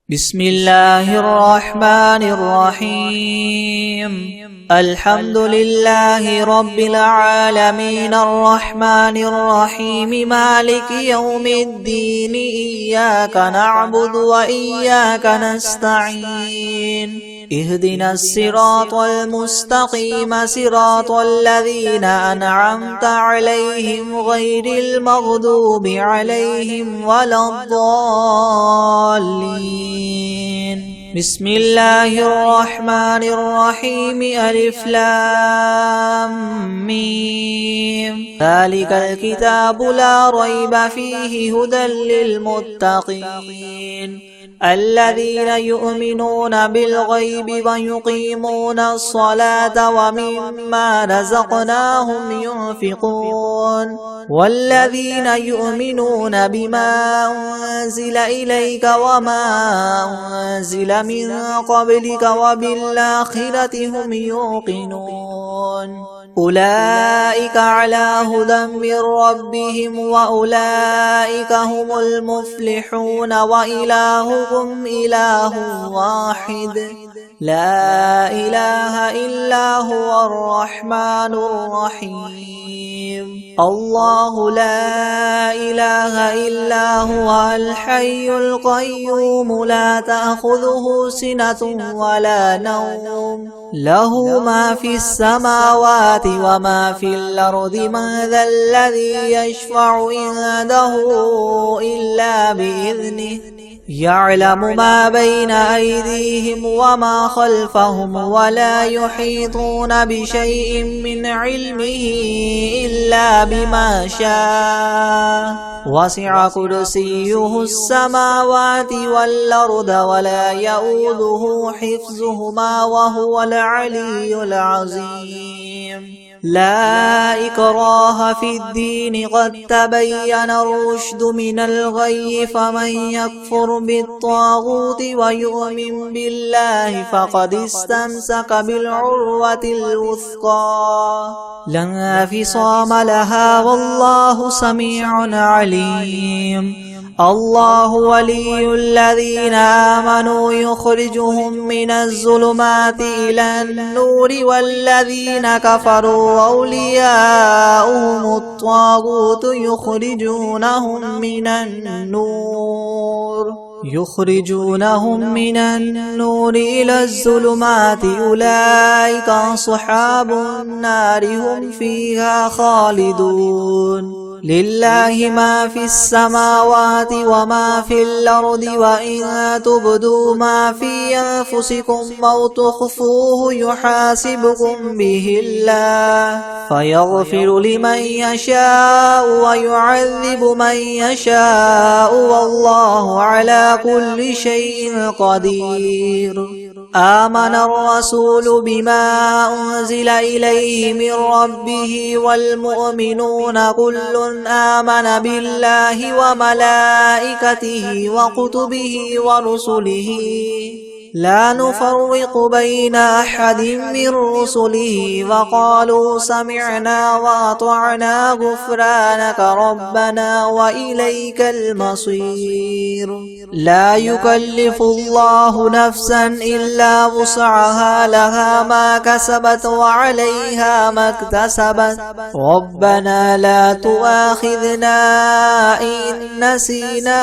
بسم الله الرحمن الرحيم. الحمد لله رب العالمين الرحمن الرحيم مالك يوم الدين إياك نعبد وإياك نستعين اهدنا الصراط المستقيم صراط الذين أنعمت عليهم غير المغضوب عليهم ولا الضالين. بسم الله الرحمن الرحيم ألف لام ميم ذلك الكتاب لا ريب فيه هدى للمتقين الذين يؤمنون بالغيب ويقيمون الصلاة ومما رزقناهم ينفقون والذين يؤمنون بما أنزل إليك وما أنزل من قبلك وبالآخرة هم يوقنون أولئك على هدى من ربهم وأولئك هم المفلحون وإلهكم إله واحد لا إله إلا هو الرحمن الرحيم الله لا إله إلا هو الحي القيوم لا تأخذه سنة ولا نوم له ما في السماوات وما في الأرض من ذا الذي يشفع عنده إلا بإذنه يعلم ما بين أيديهم وما خلفهم ولا يحيطون بشيء من علمه إلا بما شاء وسع كرسيه السماوات والأرض ولا يؤوده حفظهما وهو العلي العظيم لا إكراه في الدين قد تبين الرشد من الغي فمن يكفر بالطاغوت ويؤمن بالله فقد استمسك بالعروة الوثقى لا انفصام لها والله سميع عليم الله ولي الذين آمنوا يخرجهم من الظلمات إلى النور والذين كفروا أولياؤهم الطاغوت يخرجونهم من النور إلى الظلمات أولئك أصحاب النار هم فيها خالدون لله ما في السماوات وما في الأرض وإن تبدوا ما في أنفسكم أو تخفوه يحاسبكم به الله فيغفر لمن يشاء ويعذب من يشاء والله على كل شيء قدير آمن الرسول بما أنزل إليه من ربه والمؤمنون كل آمن بالله وملائكته وكتبه ورسله لا نفرق بين أحد من رسله وقالوا سمعنا وأطعنا غفرانك ربنا وإليك المصير لا يكلف الله نفسا إلا وسعها لها ما كسبت وعليها ما اكتسبت ربنا لا تؤاخذنا إن نسينا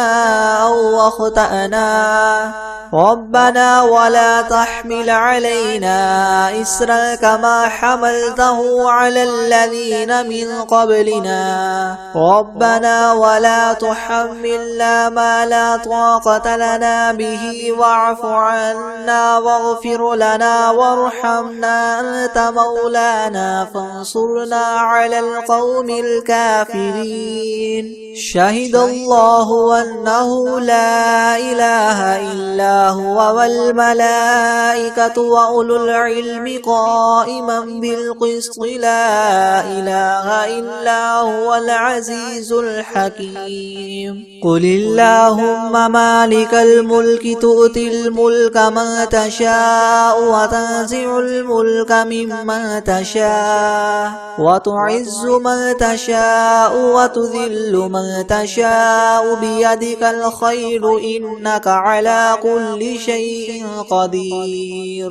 أو أخطأنا ربنا ولا تحمل علينا إسرا كما حملته على الذين من قبلنا ربنا ولا تحملنا ما لا طاقة لنا به واعف عنا واغفر لنا وارحمنا أنت مولانا فانصرنا على القوم الكافرين شهد الله أنه لا إله إلا هو والملائكة وأولو العلم قائما بالقسط لا إله إلا هو العزيز الحكيم قل اللهم مالك الملك تؤتي الملك من تشاء وتنزع الملك ممن تشاء وتعز من تشاء وتذل من من تشاء بيدك الخير إنك على كل شيء قدير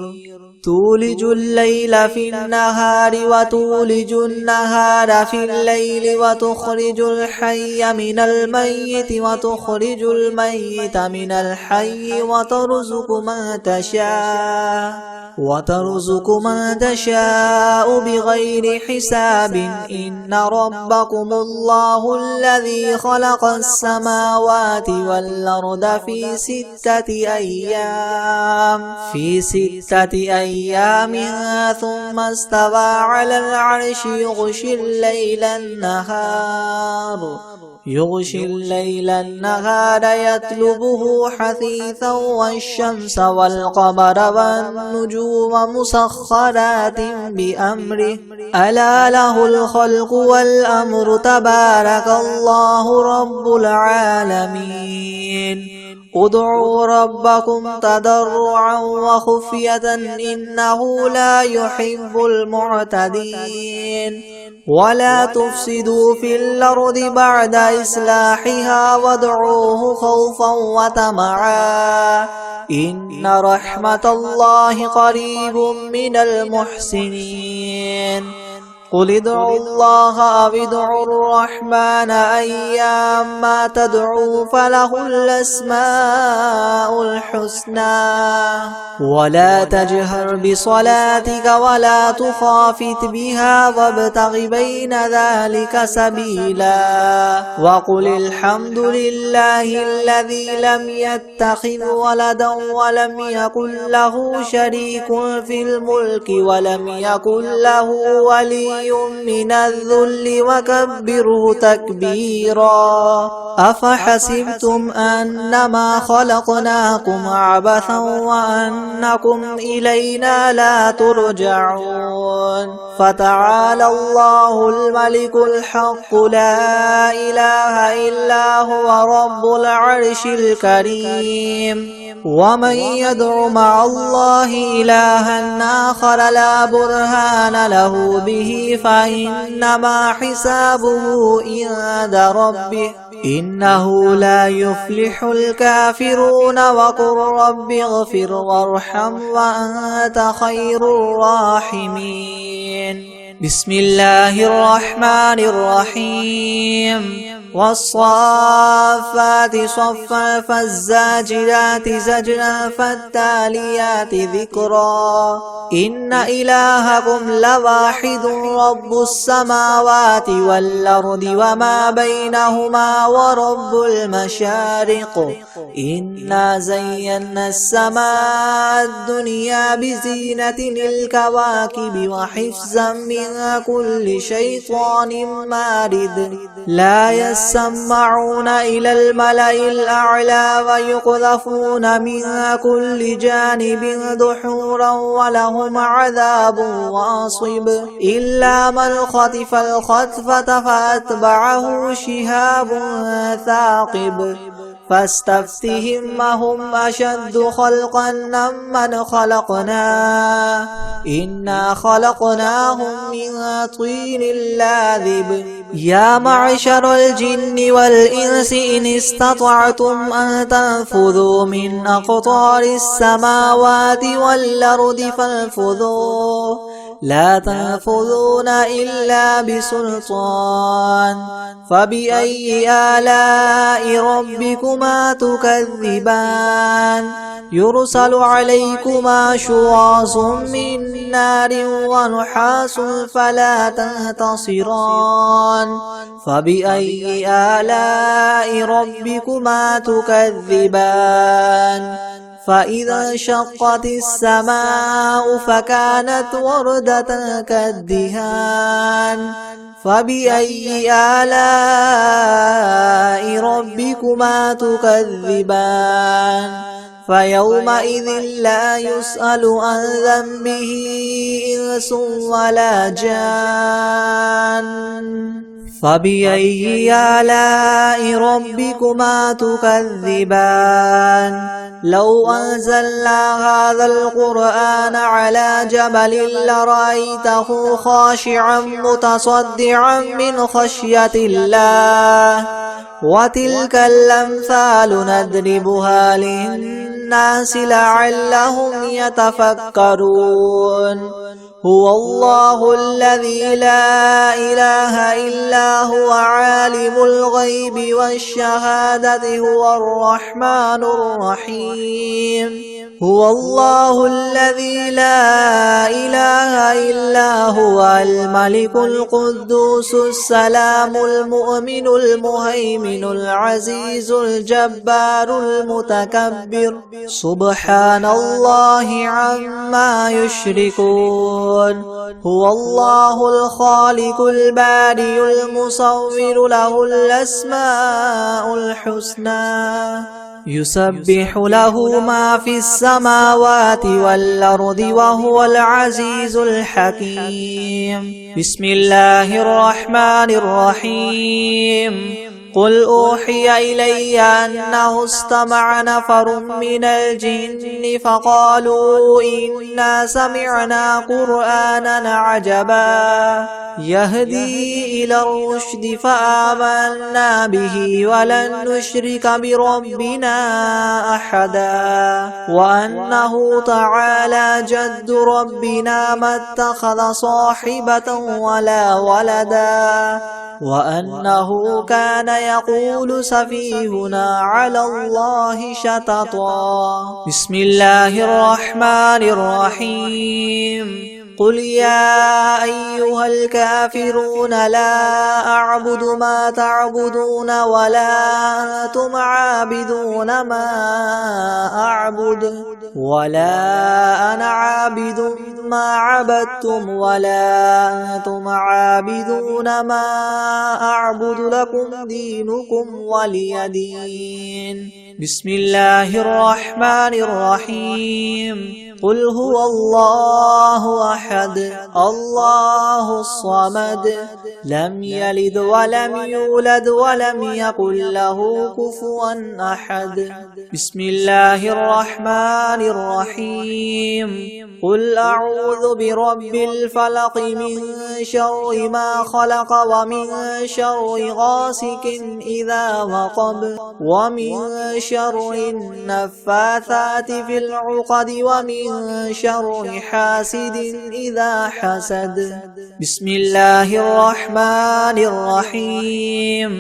تولج الليل في النهار وتولج النهار في الليل وتخرج الحي من الميت وتخرج الميت من الحي وترزق من تشاء بغير حساب إن ربكم الله الذي خلق السماوات والأرض في ستة أيام ثم استوى على العرش يغشي الليل النهار يطلبه حثيثا والشمس والقمر والنجوم مسخرات بأمره ألا له الخلق والأمر تبارك الله رب العالمين ادعوا ربكم تضرعا وخفية إنه لا يحب المعتدين ولا تفسدوا في الأرض بعد إصلاحها وادعوه خوفا وطمعا إن رحمة الله قريب من المحسنين قل ادعوا الله أو ادعوا الرحمن أيما تدعوا فله الأسماء الحسنى ولا تجهر بصلاتك ولا تخافت بها وابتغ بين ذلك سبيلا وقل الحمد لله الذي لم يتخذ ولدا ولم يكن له شريك في الملك ولم يكن له ولي من الذل وكبره تكبيرا أفحسبتم أنما خلقناكم عبثا وأنكم إلينا لا ترجعون فتعالى الله الملك الحق لا إله إلا هو رب العرش الكريم ومن يدع مع الله إلها آخر لا برهان له به فإنما حسابه عند ربه إنه لا يفلح الكافرون وقل رب اغفر وارحم وأنت خير الراحمين بسم الله الرحمن الرحيم والصافات صفا فالزاجرات زجرا فالتاليات ذكرا إن إلهكم لواحد رب السماوات والأرض وما بينهما ورب المشارق إنا زينا السماء الدنيا بزينة الكواكب وحفظا من كل شيطان مارد لا يسمعون إلى الملأ الأعلى ويقذفون من كل جانب دحورا ولهم عذاب واصب إلا من خطف الخطفة فأتبعه شهاب ثاقب فاستفتهم أهم أشد خلقا ممن خلقنا إنا خلقناهم من طين لاذب يا معشر الجن والإنس إن استطعتم أن تنفذوا من أقطار السماوات والأرض فانفذوا لا تنفذون إلا بسلطان فبأي آلاء ربكما تكذبان يرسل عليكما شواظ من نار ونحاس فلا تنتصران فبأي آلاء ربكما تكذبان فإذا انشقت السماء فكانت وردة كالدهان فبأي آلاء ربكما تكذبان فيومئذ لا يسأل عن ذنبه إنس ولا جان فبأي آلاء ربكما تكذبان لو أنزلنا هذا القرآن على جبل لرأيته خاشعا متصدعا من خشية الله وتلك الأمثال نضربها للناس لعلهم يتفكرون هو الله الذي لا إله إلا هو عالم الغيب والشهادة هو الرحمن الرحيم هو الله الذي لا إله إلا هو الملك القدوس السلام المؤمن المهيمن العزيز الجبار المتكبر سبحان الله عما يشركون هو الله الخالق البارئ المصور له الأسماء الحسنى يسبح له ما في السماوات والأرض وهو العزيز الحكيم بسم الله الرحمن الرحيم قل أوحي إلي أنه استمع نفر من الجن فقالوا إنا سمعنا قرآنا عجبا يهدي إلى الرشد فآمنا به ولن نشرك بربنا أحدا وأنه تعالى جد ربنا ما اتخذ صاحبة ولا ولدا وأنه كان يقول سفيهنا على الله شططا بسم الله الرحمن الرحيم قل يا أيها الكافرون لا أعبد ما تعبدون ولا أنتم عابدون ما أعبد ولا أنا عابد ما عبدتم ولا أنتم عابدون ما أعبد لكم دينكم ولي دين بسم الله الرحمن الرحيم قل هو الله أحد الله الصمد لم يلد ولم يولد ولم يكن له كفوا أحد بسم الله الرحمن الرحيم قل أعوذ برب الفلق من شر ما خلق ومن شر غاسق إذا وقب ومن شر النفاثات في العقد ومن شر حاسد إذا حسد بسم الله الرحمن الرحيم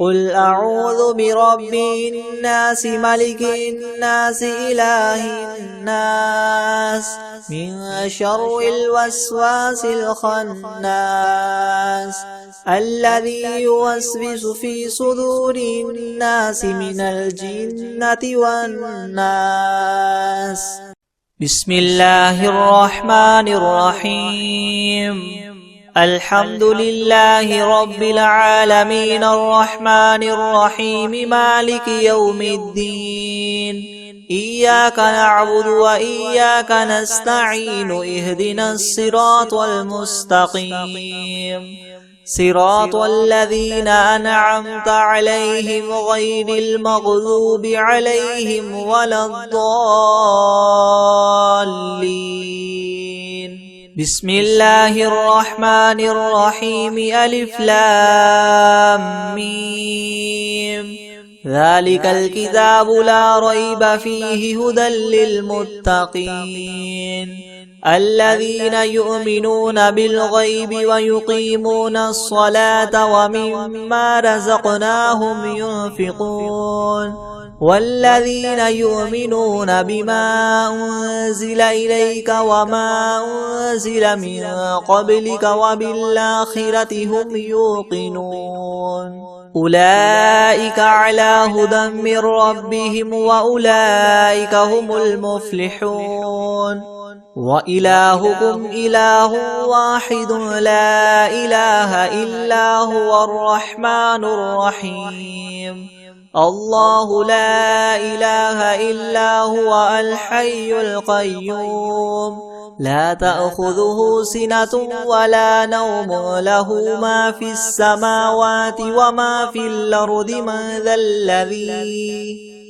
قل أعوذ برب الناس ملك الناس إله الناس من شر الوسواس الخناس الذي يوسوس في صدور الناس من الجنة والناس بسم الله الرحمن الرحيم الحمد لله رب العالمين الرحمن الرحيم مالك يوم الدين إياك نعبد وإياك نستعين اهدنا الصراط المستقيم صراط الذين أنعمت عليهم غير المغضوب عليهم ولا الضالين بسم الله الرحمن الرحيم ألف لام ميم ذلك الكتاب لا ريب فيه هدى للمتقين الذين يؤمنون بالغيب ويقيمون الصلاة ومما رزقناهم ينفقون والذين يؤمنون بما أنزل إليك وما أنزل من قبلك وبالآخرة هم يوقنون أولئك على هدى من ربهم وأولئك هم المفلحون وإلهكم إله واحد لا إله إلا هو الرحمن الرحيم الله لا إله إلا هو الحي القيوم لا تأخذه سنة ولا نوم له ما في السماوات وما في الأرض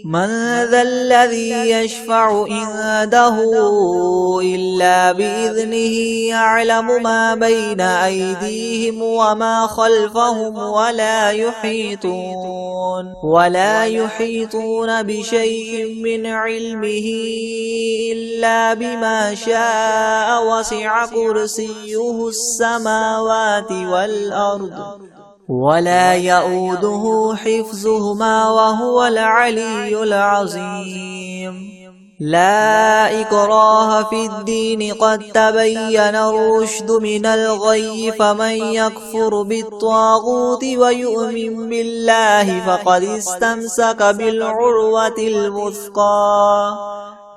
من ذا الذي يشفع عنده إلا بإذنه يعلم ما بين أيديهم وما خلفهم ولا يحيطون بشيء من علمه إلا بما شاء وسع كرسيه السماوات والأرض ولا يؤوده حفظهما وهو العلي العظيم لا إكراه في الدين قد تبين الرشد من الغي فمن يكفر بالطاغوت ويؤمن بالله فقد استمسك بالعروة الوثقى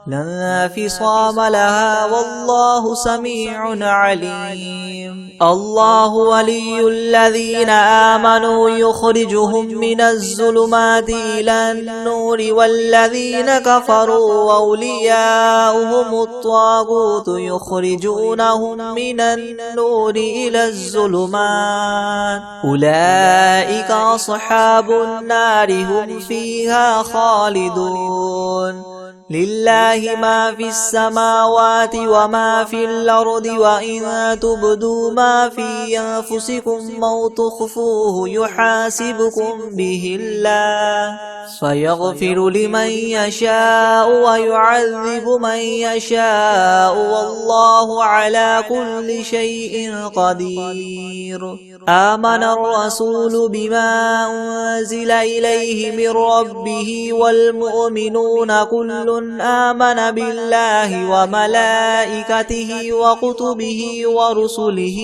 لا انفصام لها والله سميع عليم الله ولي الذين آمنوا يخرجهم من الظلمات إلى النور والذين كفروا أولياؤهم الطاغوت يخرجونهم من النور إلى الظلمات أولئك أصحاب النار هم فيها خالدون لله ما في السماوات وما في الأرض وإن تبدوا ما في أنفسكم أو تخفوه يحاسبكم به الله فيغفر لمن يشاء ويعذب من يشاء والله على كل شيء قدير آمن الرسول بما أنزل إليه من ربه والمؤمنون كل آمن بالله وملائكته وكتبه ورسله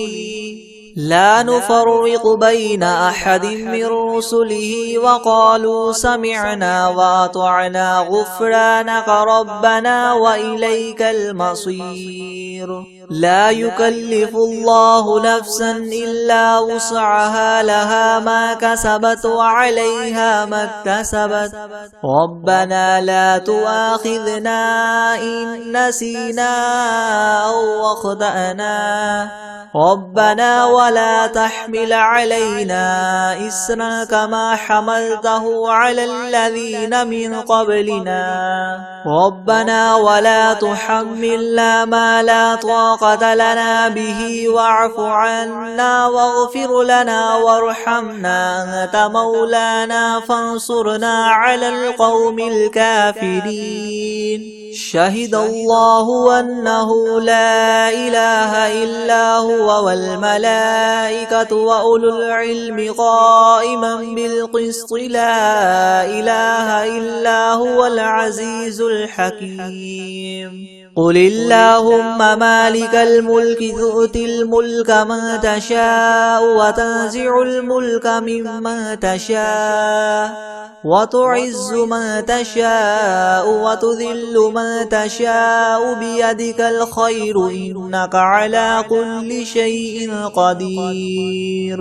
لا نفرق بين أحد من رسله وقالوا سمعنا وأطعنا غفرانك ربنا وإليك المصير لا يكلف الله نفسا إلا وسعها لها ما كسبت وعليها ما اكتسبت ربنا لا تؤاخذنا إن نسينا أو أخطأنا ربنا ولا تحمل علينا إسرا كما حملته على الذين من قبلنا ربنا ولا تحملنا ما لا طاقة لنا به واعف عنا واغفر لنا وارحمنا أنت مولانا فانصرنا على القوم الكافرين شهد الله أنه لا إله إلا هو والملائكة وأولو العلم قائما بالقسط لا إله إلا هو العزيز الحكيم قل اللهم مالك الملك تؤتي الملك من تشاء وتنزع الملك ممن تشاء وتعز من تشاء وتذل من تشاء بيدك الخير إنك على كل شيء قدير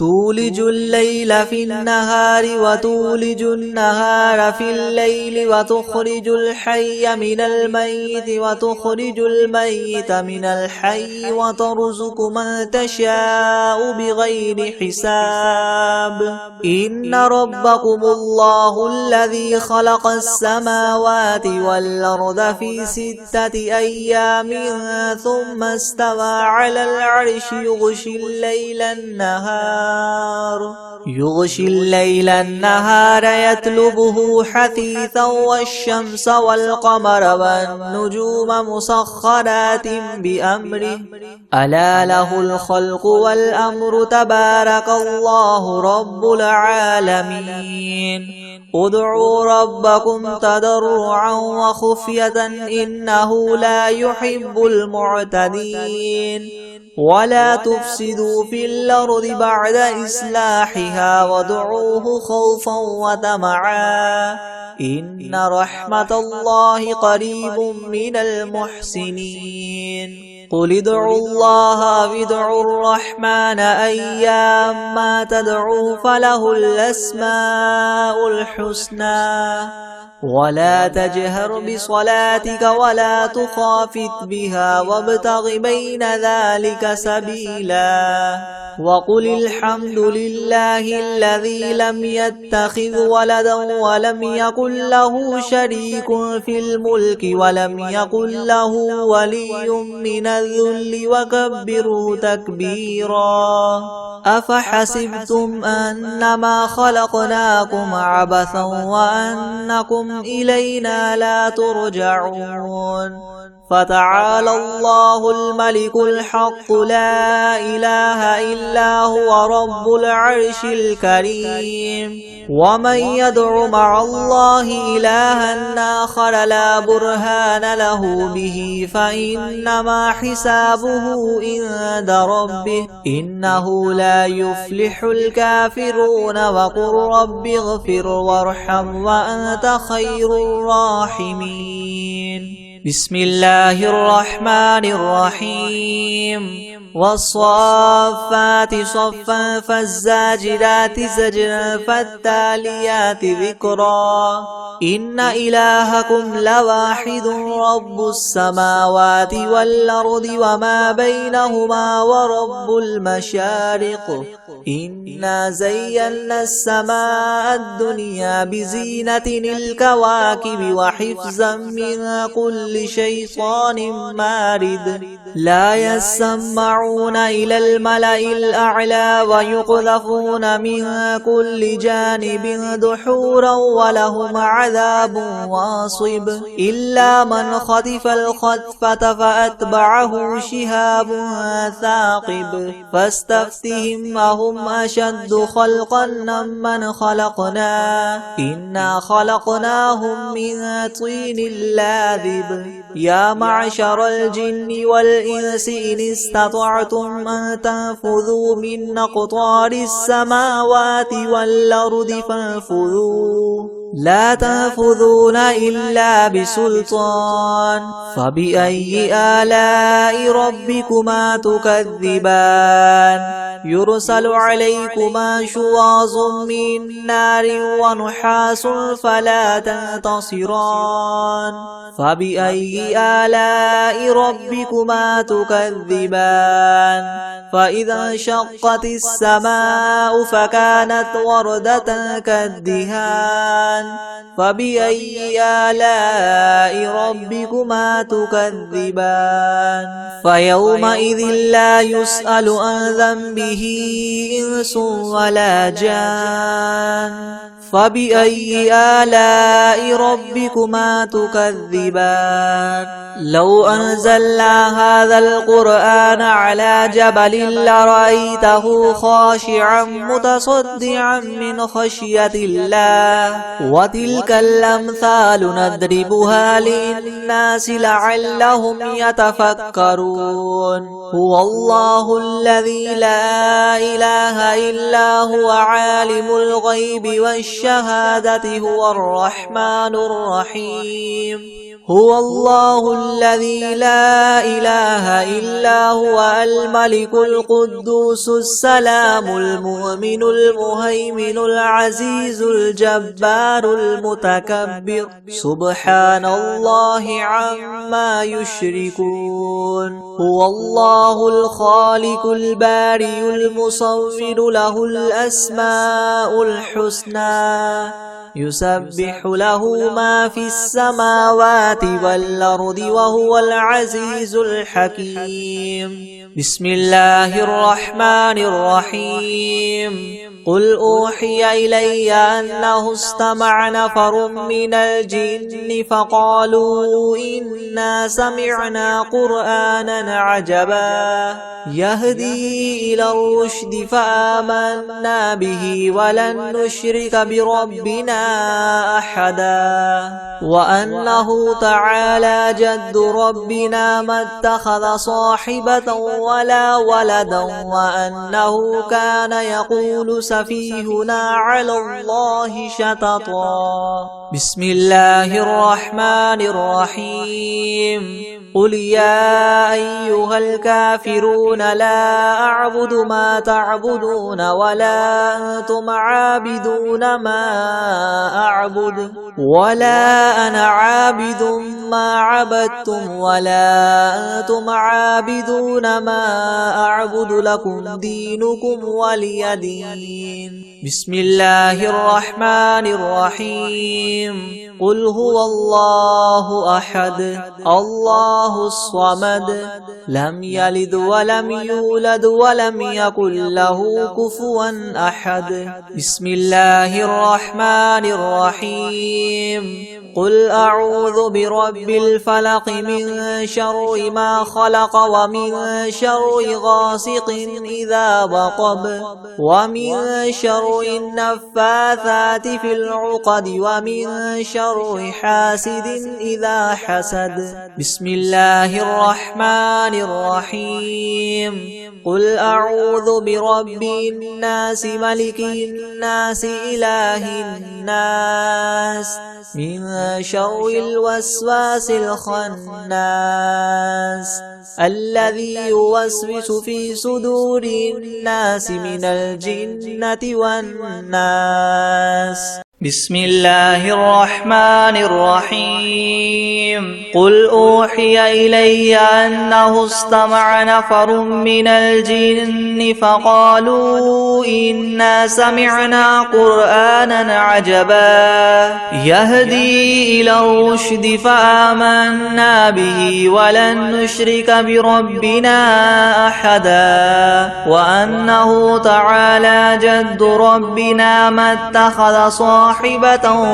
تولج الليل في النهار وتولج النهار في الليل وتخرج الحي من الميت وتخرج الميت من الحي وترزق من تشاء بغير حساب إن ربكم الله الذي خلق السماوات والأرض في 6 أيام ثم استوى على العرش يغشي الليل النهار يطلبه حثيثا والشمس والقمر والنجوم مسخرات بأمره ألا له الخلق والأمر تبارك الله رب العالمين ادعوا ربكم تضرعا وخفية إنه لا يحب المعتدين ولا تفسدوا في الأرض بعد إصلاحها وادعوه خوفا وطمعا إن رحمة الله قريب من المحسنين قل ادعوا الله أو ادعوا الرحمن أيما تدعوا فله الأسماء الحسنى ولا تجهر بصلاتك ولا تخافت بها وابتغ بين ذلك سبيلا وقل الحمد لله الذي لم يتخذ ولدا ولم يكن له شريك في الملك ولم يكن له ولي من الذل وكبره تكبيرا أفحسبتم أنما خلقناكم عبثا وأنكم إلينا لا ترجعون فتعالى الله الملك الحق لا إله إلا هو رب العرش الكريم ومن يدع مع الله إلها آخر لا برهان له به فإنما حسابه عند ربه إنه لا يفلح الكافرون وقل رب اغفر وارحم وأنت خير الراحمين بسم الله الرحمن الرحيم والصافات صفا فالزاجرات زجرا فالتاليات ذكرا إن إلهكم لواحد رب السماوات والأرض وما بينهما ورب المشارق إنا زينا السماء الدنيا بزينة الكواكب وحفظا من كل شيطان مارد لا يسمعون إلى الملأ الأعلى ويقذفون من كل جانب دحورا ولهم عذاب واصب إلا من خطف الخطفة فأتبعه شهاب ثاقب فاستفتهم أهم أشد خلقا ممن خلقنا إنا خلقناهم من طين لاذب يا معشر الجن والإنس إن استطعتم أن تنفذوا من أقطار السماوات والأرض فانفذوا لا تنفذون إلا بسلطان فبأي آلاء ربكما تكذبان يرسل عليكما شواظ من نار ونحاس فلا تنتصران فبأي آلاء ربكما تكذبان فإذا انشقت السماء فكانت وردة كالدهان فبأي آلاء ربكما تكذبان فيومئذ لا يسأل عن ذنبه إنس ولا جان فبأي آلاء ربكما تكذبان لو أنزلنا هذا القرآن على جبل لرأيته خاشعا متصدعا من خشية الله وتلك الأمثال نضربها للناس لعلهم يتفكرون هو الله الذي لا إله إلا هو عالم الغيب والشهادة هو الرحمن الرحيم هو الله الذي لا إله إلا هو الملك القدوس السلام المؤمن المهيمن العزيز الجبار المتكبر سبحان الله عما يشركون هو الله الخالق البارئ المصور له الأسماء الحسنى يسبح له ما في السماوات والأرض وهو العزيز الحكيم بسم الله الرحمن الرحيم قل أوحي إلي أنه استمع نفر من الجن فقالوا إنا سمعنا قرآنا عجبا يهدي إلى الرشد فآمنا به ولن نشرك بربنا أحدا وأنه تعالى جد ربنا ما اتخذ صاحبة ولا ولدا وأنه كان يقول سفيهنا على الله شططا بسم الله الرحمن الرحيم قل يا أيها الكافرون لا أعبد ما تعبدون ولا أنتم عابدون ما أعبد ولا أنا عابد ما عبدتم ولا أنتم عابدون ما أعبد لكم دينكم ولي دين. بسم الله الرحمن الرحيم. قل هو الله أحد الله الصمد لم يلد ولم يولد ولم يكن له كفوا أحد. بسم الله الرحمن الرحيم. قل أعوذ برب الفلق من شر ما خلق ومن شر غاسق إذا وقب ومن شر النفاثات في العقد ومن شر حاسد إذا حسد. بسم الله الرحمن الرحيم. قل أعوذ برب الناس ملك الناس إله الناس من شر الوسواس الخناس الذي يوسوس في صدور الناس من الجنة والناس. بسم الله الرحمن الرحيم. قل أوحي إلي أنه استمع نفر من الجن فقالوا إنا سمعنا قرآنا عجبا يهدي إلى الرشد فآمنا به ولن نشرك بربنا أحدا وأنه تعالى جد ربنا ما اتخذ صاحبا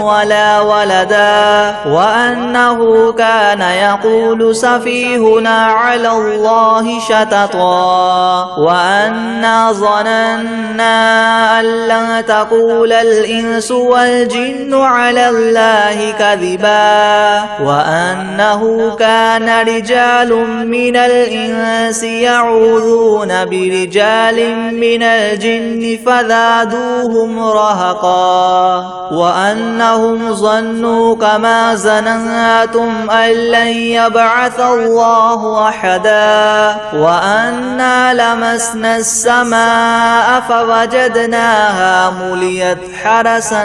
ولا ولدا وأنه كان يقول سفيهنا على الله شططا وأنا ظننا أن لن تقول الإنس والجن على الله كذبا وأنه كان رجال من الإنس يعوذون برجال من الجن فزادوهم رهقا وأنهم ظنوا كما ظننتم أن لن يبعث الله أحدا وأنا لمسنا السماء فوجدناها مليت حرسا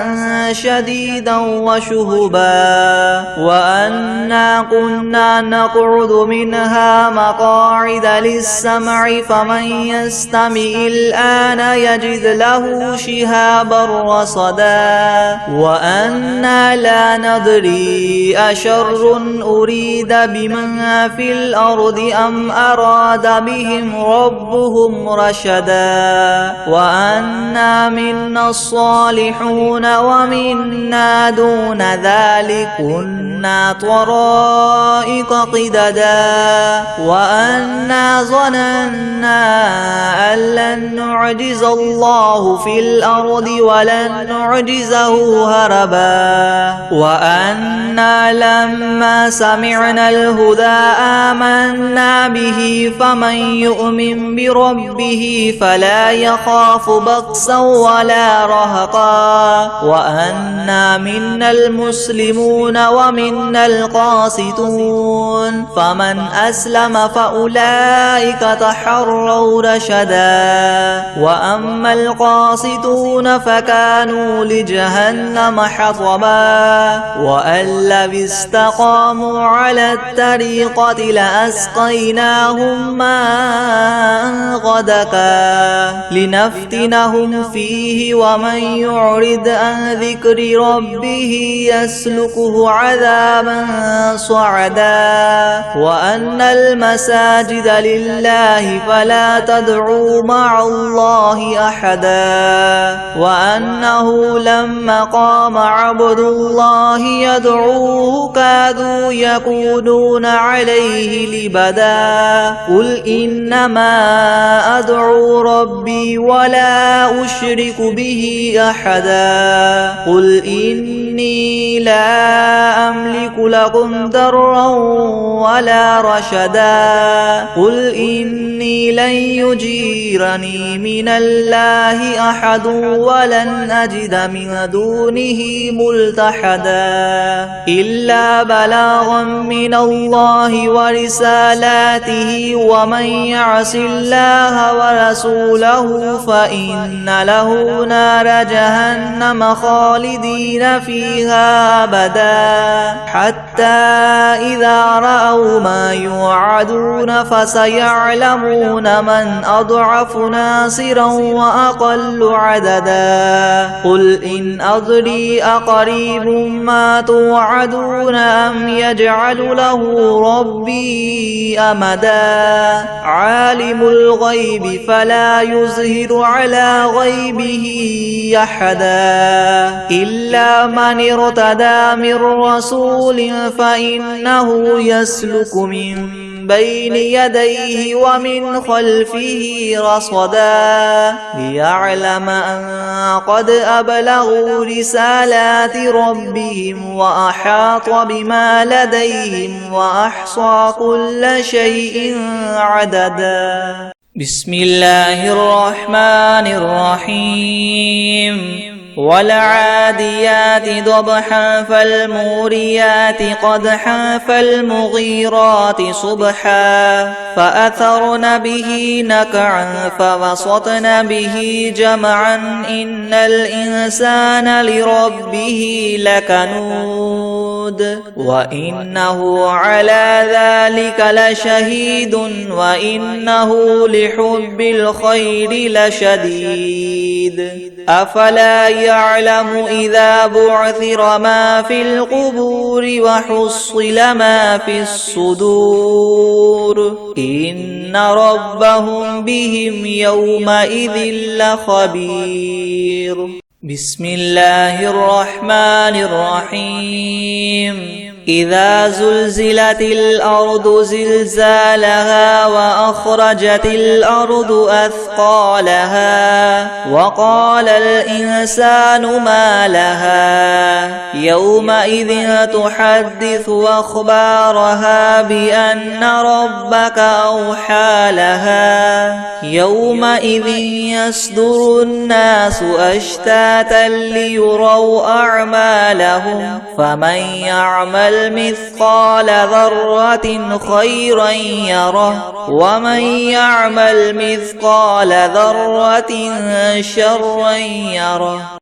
شديدا وشهبا وأنا كنا نقعد منها مقاعد للسمع فمن يستمع الآن يجد له شهابا رصدا وأنا لا ندري أشر أريد بمن في الأرض أم أراد بهم ربهم رشدا وأنا منا الصالحون ومنا دون ذلك كنا طرائق قددا وأنا ظننا أن لن نعجز الله في الأرض ولن نعجزه هربا وأنا لما سمعنا الهدى آمنا به فمن يؤمن بربه فلا يخاف بخسا ولا رهقا وأنا منا المسلمون ومنا القاسطون فمن أسلم فأولئك تحروا رشدا وأما القاسطون فكانوا لجهنم حطبا وأن لو استقاموا على الطريقة لأسقيناهم ماء غدقا لنفتنهم فيه ومن يعرض عن ذكر ربه يسلكه عذابا صعدا وأن المساجد لله فلا تدعوا مع الله أحدا وأنه لما قام عبد الله يدعوه كادوا يكونون عليه لبدا قل إنما أدعو ربي ولا أشرك به أحدا قل إني لا أملك لكم ضرا ولا رشدا قل إني لن يجيرني من الله أحد ولن أجد من دونه ملتحدا إلا بلاغا من الله ورسالاته ومن يعص الله ورسوله فإن له نار جهنم خالدين فيها أبدا حتى إذا رأوا ما يوعدون فسيعلمون من أضعف ناصرا وأقل عددا قل إن أدري أقريب ما توعدون أم يجعل له ربي أمدا عالم الغيب فلا يظهر على غيبه أحدا إلا من ارتدى من رسول فإنه يسلك من بين يديه ومن خلفه رصدا ليعلم أن قد أبلغوا رسالات ربهم وأحاط بما لديهم وأحصى كل شيء عددا بسم الله الرحمن الرحيم والعاديات ضبحا فالموريات قدحا فالمغيرات صبحا فأثرن به نقعا فوسطن به جمعا إن الإنسان لربه لكنود وإنه على ذلك لشهيد وإنه لحب الخير لشديد أفلا يعلم إذا بعثر ما في القبور وحصل ما في الصدور إن ربهم بهم يومئذ لخبير بسم الله الرحمن الرحيم إذا زلزلت الأرض زلزالها وأخرجت الأرض أثقالها وقال الإنسان ما لها يومئذ تحدث أخبارها بأن ربك أوحى لها يومئذ يصدر الناس أشتاتا ليروا أعمالهم فمن يعمل مثقال ذرة خيرا يره ومن يعمل مثقال ذرة شرا يره